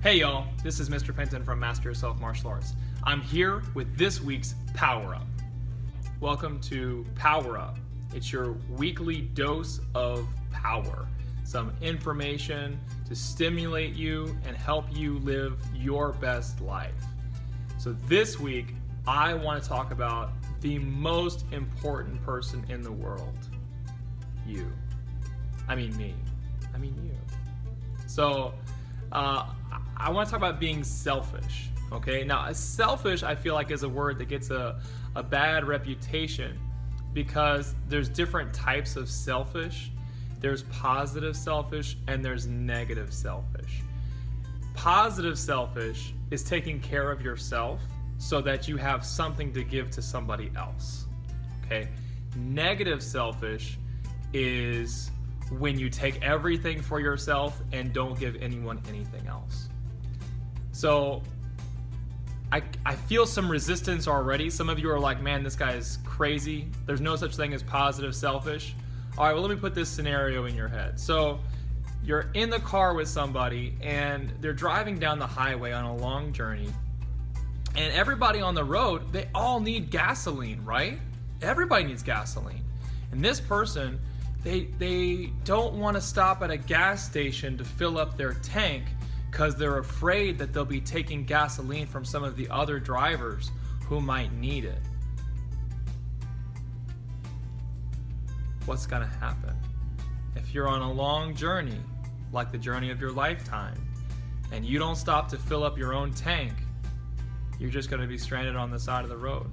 Hey y'all, this is Mr. Penton from Master Yourself Martial Arts. I'm here with this week's Power Up. Welcome to Power Up. It's your weekly dose of power. Some information to stimulate you and help you live your best life. So this week, I want to talk about the most important person in the world. You. I mean me. I mean you. So, I want to talk about being selfish, okay? Now, selfish, I feel like, is a word that gets a bad reputation because there's different types of selfish. There's positive selfish and there's negative selfish. Positive selfish is taking care of yourself so that you have something to give to somebody else, okay? Negative selfish is when you take everything for yourself and don't give anyone anything else. So I feel some resistance already. Some of you are like, man, this guy is crazy. There's no such thing as positive selfish. All right, well, let me put this scenario in your head. So you're in the car with somebody and they're driving down the highway on a long journey, and everybody on the road, they all need gasoline, right? Everybody needs gasoline. And this person, they don't want to stop at a gas station to fill up their tank because they're afraid that they'll be taking gasoline from some of the other drivers who might need it. What's going to happen? If you're on a long journey, like the journey of your lifetime, and you don't stop to fill up your own tank, you're just going to be stranded on the side of the road.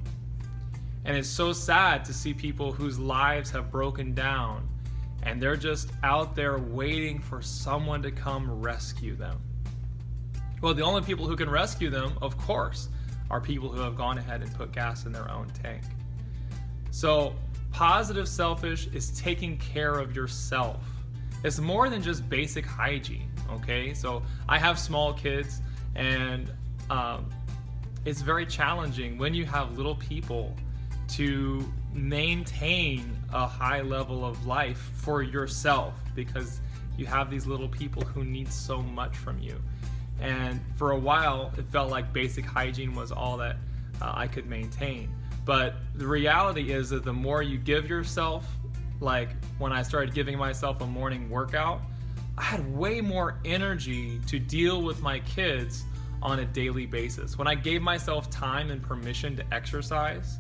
And it's so sad to see people whose lives have broken down and they're just out there waiting for someone to come rescue them. Well, the only people who can rescue them, of course, are people who have gone ahead and put gas in their own tank. So positive selfish is taking care of yourself. It's more than just basic hygiene, okay? So I have small kids, and it's very challenging when you have little people to maintain a high level of life for yourself, because you have these little people who need so much from you. And for a while, it felt like basic hygiene was all that I could maintain. But the reality is that the more you give yourself, like when I started giving myself a morning workout, I had way more energy to deal with my kids on a daily basis. When I gave myself time and permission to exercise,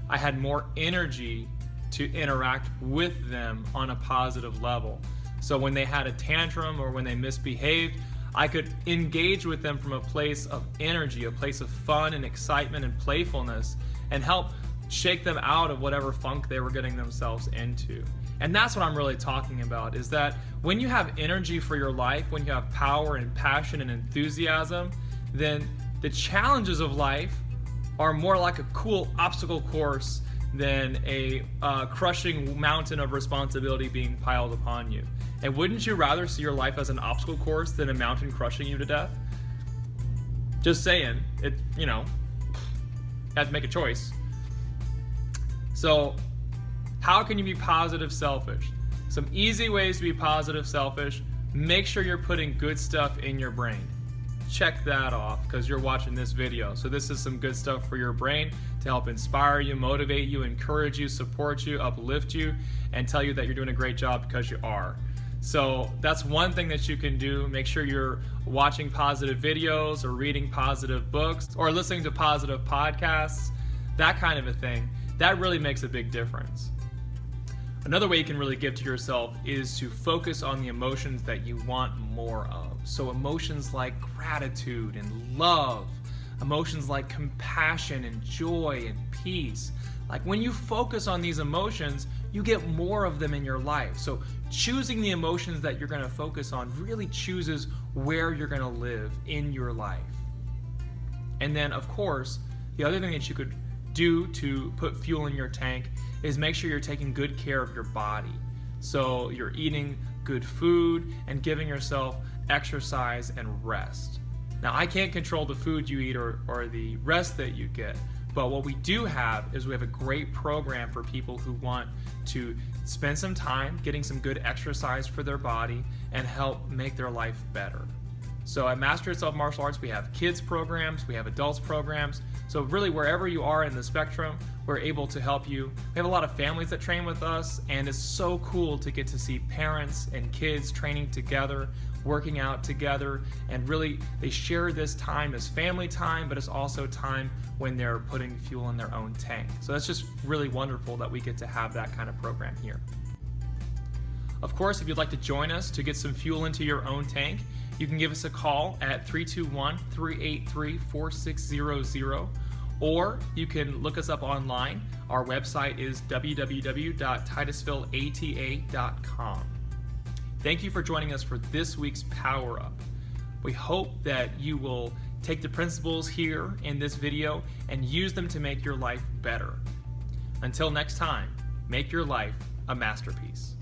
I had more energy to interact with them on a positive level. So when they had a tantrum or when they misbehaved, I could engage with them from a place of energy, a place of fun and excitement and playfulness, and help shake them out of whatever funk they were getting themselves into. And that's what I'm really talking about, is that when you have energy for your life, when you have power and passion and enthusiasm, then the challenges of life are more like a cool obstacle course than a crushing mountain of responsibility being piled upon you. And wouldn't you rather see your life as an obstacle course than a mountain crushing you to death? Just saying, you have to make a choice. So, how can you be positive selfish? Some easy ways to be positive selfish: make sure you're putting good stuff in your brain. Check that off because you're watching this video. So this is some good stuff for your brain to help inspire you, motivate you, encourage you, support you, uplift you, and tell you that you're doing a great job, because you are. So that's one thing that you can do. Make sure you're watching positive videos or reading positive books or listening to positive podcasts, that kind of a thing. That really makes a big difference. Another way you can really give to yourself is to focus on the emotions that you want more of. So emotions like gratitude and love, emotions like compassion and joy and peace. Like when you focus on these emotions, you get more of them in your life. So choosing the emotions that you're going to focus on really chooses where you're going to live in your life. And then, of course, the other thing that you could do to put fuel in your tank is make sure you're taking good care of your body. So you're eating good food and giving yourself exercise and rest. Now, I can't control the food you eat or the rest that you get, but what we do have is we have a great program for people who want to spend some time getting some good exercise for their body and help make their life better. So at Master Yourself Martial Arts, we have kids programs, we have adults programs. So really wherever you are in the spectrum, we're able to help you. We have a lot of families that train with us, and it's so cool to get to see parents and kids training together, working out together, and really they share this time as family time, but it's also time when they're putting fuel in their own tank. So that's just really wonderful that we get to have that kind of program here. Of course, if you'd like to join us to get some fuel into your own tank, you can give us a call at 321-383-4600, or you can look us up online. Our website is www.titusvilleata.com. Thank you for joining us for this week's Power Up. We hope that you will take the principles here in this video and use them to make your life better. Until next time, make your life a masterpiece.